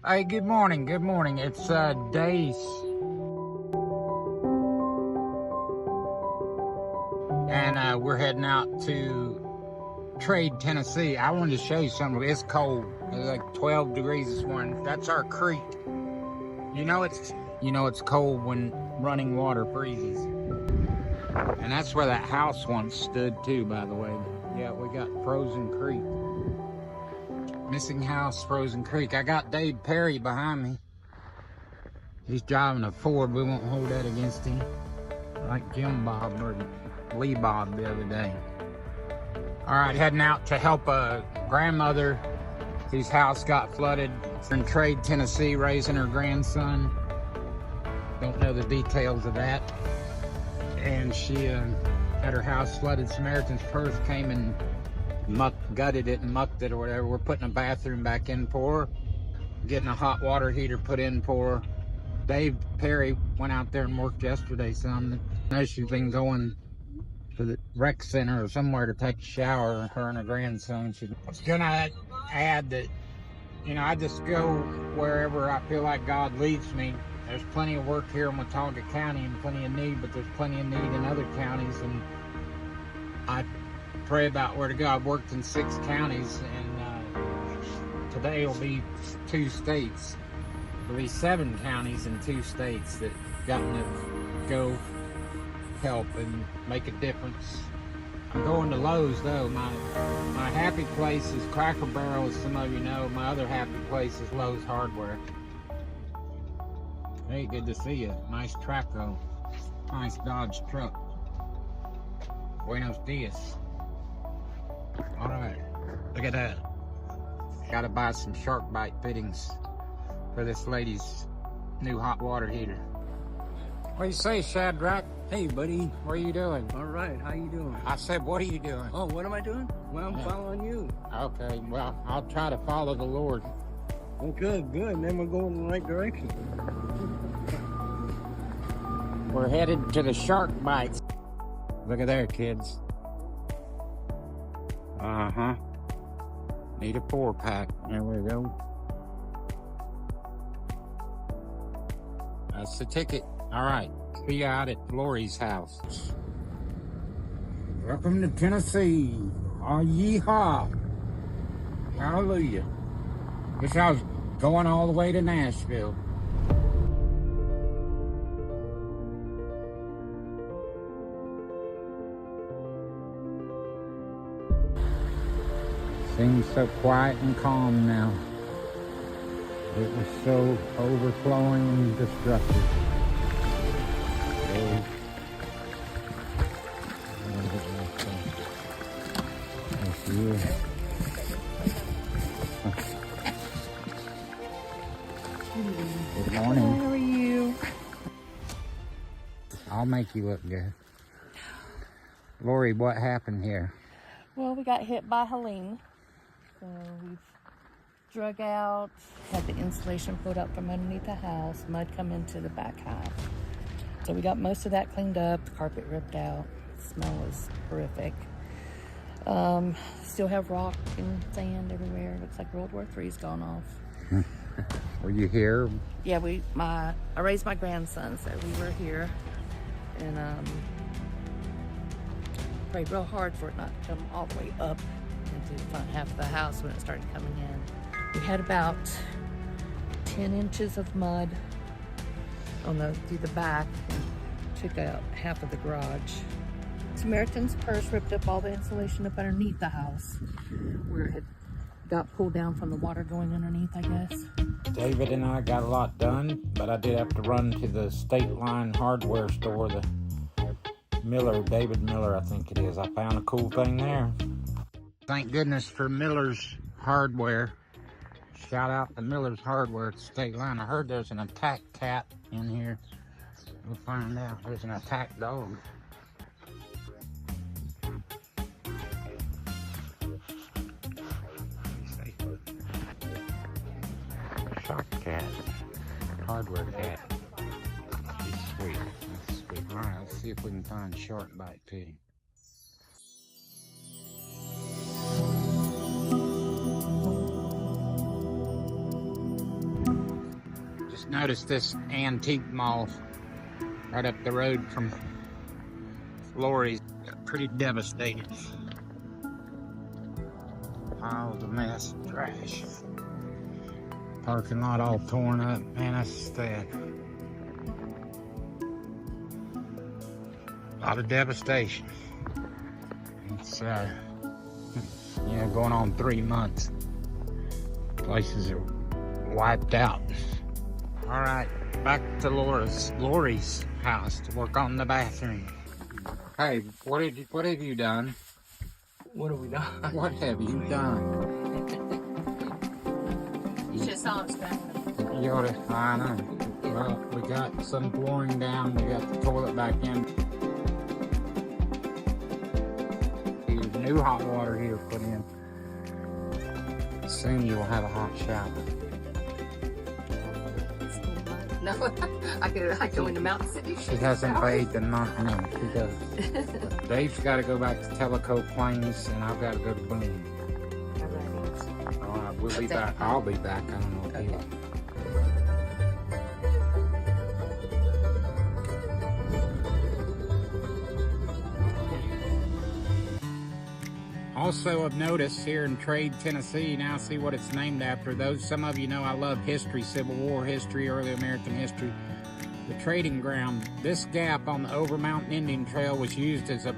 Hey, good morning. Good morning. It's Dace, and we're heading out to Trade, Tennessee. I wanted to show you something. It's cold. It's like 12 degrees this morning. That's our creek. You know it's cold when running water freezes. And that's where that house once stood too, by the way. Yeah, we got Frozen Creek. Missing house, Frozen Creek. I got Dave Perry behind me. He's driving a Ford. We won't hold that against him. Like Jim Bob or Lee Bob the other day. All right, heading out to help a grandmother whose house got flooded in Trade, Tennessee, raising her grandson. Don't know the details of that. And she had her house flooded. Samaritan's Purse came and gutted it and mucked it or whatever. We're putting a bathroom back in for her, getting a hot water heater put in for her. Dave Perry went out there and worked yesterday some. I know she's been going to the rec center or somewhere to take a shower, her and her grandson. I was gonna add that, I just go wherever I feel like God leads me. There's plenty of work here in Watauga County and plenty of need, but there's plenty of need in other counties, and I pray about where to go. I've worked in 6 counties, and today will be 2 states. There'll be 7 counties in 2 states that gotten to go help and make a difference. I'm going to Lowe's though. My happy place is Cracker Barrel, as some of you know. My other happy place is Lowe's Hardware. Hey, good to see you. Nice Traco. Nice Dodge truck. Buenos dias. All right, look at that. Gotta buy some shark bite fittings for this lady's new hot water heater. What do you say, Shadrach? Hey, buddy. What are you doing? All right, how you doing? I said, what are you doing? Oh, what am I doing? Well, I'm following you. Okay, well, I'll try to follow the Lord. Well, good. Then we're going in the right direction. We're headed to the shark bites. Look at there, kids. Uh-huh. Need a 4-pack. There we go. That's the ticket. All right. See you out at Lori's house. Welcome to Tennessee. Oh, yeehaw. Hallelujah. Wish I was going all the way to Nashville. Seems so quiet and calm now. It was so overflowing and destructive. Good morning. How are you? I'll make you look good. Lori, what happened here? Well, we got hit by Helene. So we've drug out, had the insulation pulled up from underneath the house, mud come into the back half. So we got most of that cleaned up, the carpet ripped out. The smell was horrific. Still have rock and sand everywhere. Looks like World War III's gone off. Were you here? Yeah, I raised my grandson, so we were here, and prayed real hard for it not to come all the way up into the front half of the house when it started coming in. We had about 10 inches of mud through the back and took out half of the garage. Samaritan's Purse ripped up all the insulation up underneath the house where it had got pulled down from the water going underneath, I guess. David and I got a lot done, but I did have to run to the State Line hardware store, the David Miller, I think it is. I found a cool thing there. Thank goodness for Miller's Hardware. Shout out to Miller's Hardware at the State Line. I heard there's an attack cat in here. We'll find out. There's an attack dog. Shock cat. Hardware cat. He's sweet. That's sweet. All right, let's see if we can find shark bite fitting. Just noticed this antique mall right up the road from Lori's. Pretty devastated. Piles of mess, trash. Parking lot all torn up. Man, that's sad. A lot of devastation. It's going on 3 months. Places are wiped out. All right, back to Lori's house to work on the bathroom. Hey, what have you done? What have we done? What have you done? You should have saw us back. You oughta, I know. Well, we got some flooring down. We got the toilet back in. New hot water heater put in. Soon you will have a hot shower. No, I go into Mountain City. She hasn't bathed in months. No, she doesn't. Dave's got to go back to Tellico Plains, and I've got to go to Boone. All right, we'll be back. I'll be back. I don't know if you will. Also of notice here in Trade, Tennessee, now see what it's named after. Some of you know I love history, Civil War history, early American history. The trading ground. This gap on the Over Mountain Indian Trail was used as a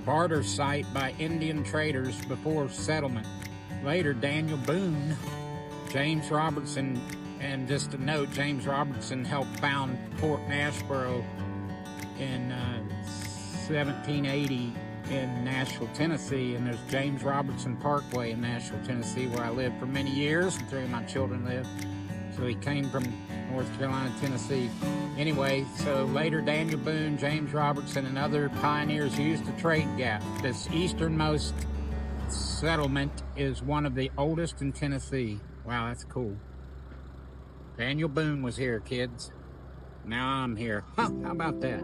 barter site by Indian traders before settlement. Later, Daniel Boone, James Robertson, and just a note, James Robertson helped found Fort Nashboro in 1780 in Nashville, Tennessee, and there's James Robertson Parkway in Nashville, Tennessee, where I lived for many years, and 3 of my children lived. So he came from North Carolina, Tennessee. Anyway, so later Daniel Boone, James Robertson, and other pioneers used the trade gap. This easternmost settlement is one of the oldest in Tennessee. Wow, that's cool. Daniel Boone was here, kids. Now I'm here. Huh, how about that?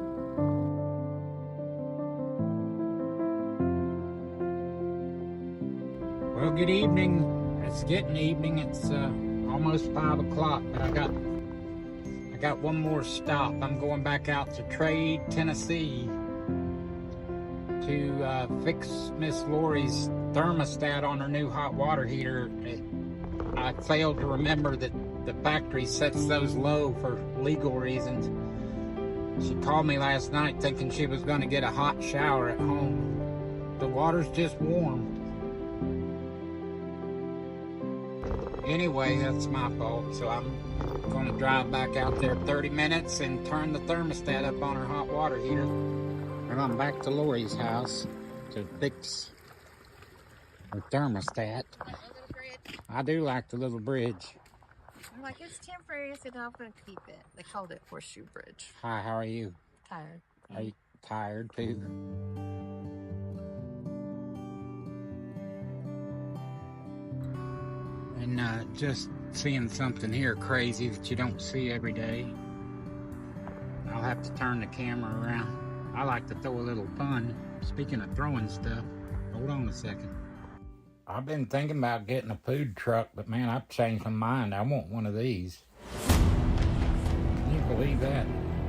Well, good evening. It's getting evening. It's almost 5 o'clock, but I got one more stop. I'm going back out to Trade, Tennessee to fix Miss Lori's thermostat on her new hot water heater. I failed to remember that the factory sets those low for legal reasons. She called me last night thinking she was going to get a hot shower at home. The water's just warm. Anyway, that's my fault, so I'm going to drive back out there 30 minutes and turn the thermostat up on her hot water heater. And I'm back to Lori's house to fix her thermostat. I do like the little bridge. I'm like, it's temporary. I said, no, I'm going to keep it. They called it Horseshoe Bridge. Hi, how are you? Tired. Are you tired too? And just seeing something here crazy that you don't see every day. I'll have to turn the camera around. I like to throw a little fun. Speaking of throwing stuff, hold on a second. I've been thinking about getting a food truck, but man, I've changed my mind. I want one of these. Can you believe that?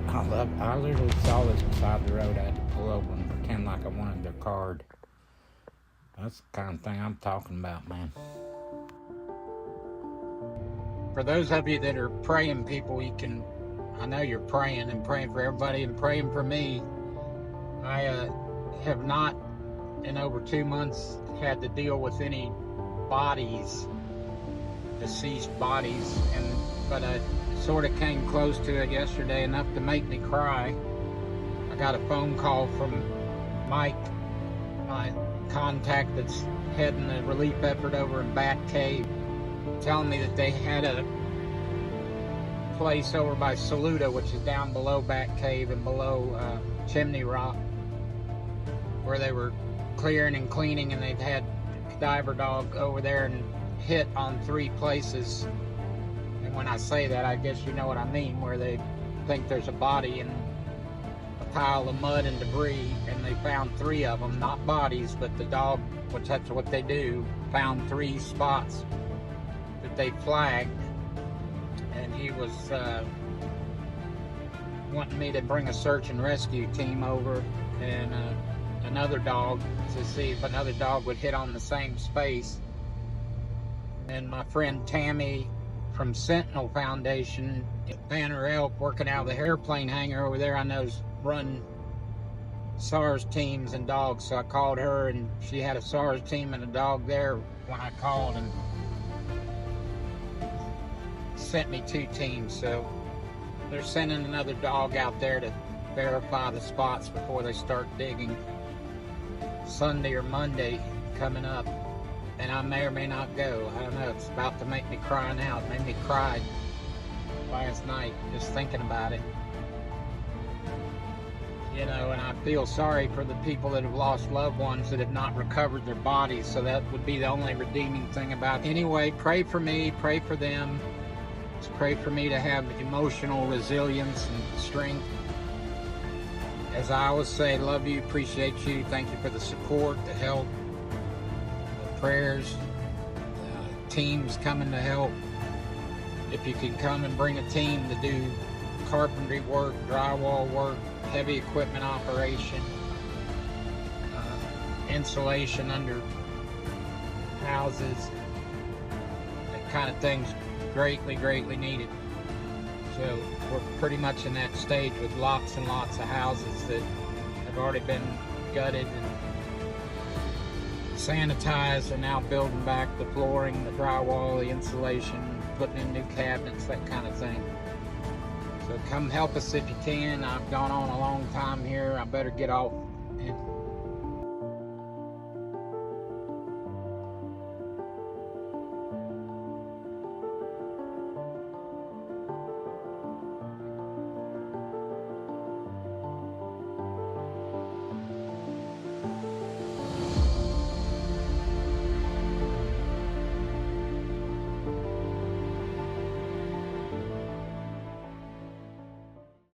I literally saw this beside the road. I had to pull over and pretend like I wanted their card. That's the kind of thing I'm talking about, man. For those of you that are praying people, I know you're praying and praying for everybody and praying for me. I have not, in over 2 months, had to deal with any bodies, deceased bodies, but I sort of came close to it yesterday, enough to make me cry. I got a phone call from Mike, my contact that's heading the relief effort over in Bat Cave, telling me that they had a place over by Saluda, which is down below Bat Cave and below Chimney Rock, where they were clearing and cleaning, and they've had diver dog over there and hit on 3 places. And when I say that, I guess you know what I mean, where they think there's a body in a pile of mud and debris, and they found 3 of them, not bodies, but the dog, which that's what they do, found 3 spots that they flagged, and he was wanting me to bring a search and rescue team over and another dog to see if another dog would hit on the same space. And my friend Tammy from Sentinel Foundation, Banner Elk, working out of the airplane hangar over there, I know's run SARS teams and dogs, so I called her and she had a SARS team and a dog there when I called, and sent me 2 teams. So they're sending another dog out there to verify the spots before they start digging Sunday or Monday coming up, and I may or may not go. I don't know, it's about to make me cry now. It made me cry last night just thinking about it. You know, and I feel sorry for the people that have lost loved ones that have not recovered their bodies, so that would be the only redeeming thing about it. Anyway, pray for me, pray for them. Just pray for me to have emotional resilience and strength. As I always say, love you, appreciate you, thank you for the support, the help, the prayers, teams coming to help. If you can come and bring a team to do carpentry work, drywall work, heavy equipment operation, insulation under houses, that kind of thing's greatly needed. So we're pretty much in that stage with lots and lots of houses that have already been gutted and sanitized, and now building back the flooring, the drywall, the insulation, putting in new cabinets, that kind of thing. So come help us if you can. I've gone on a long time here. I better get off and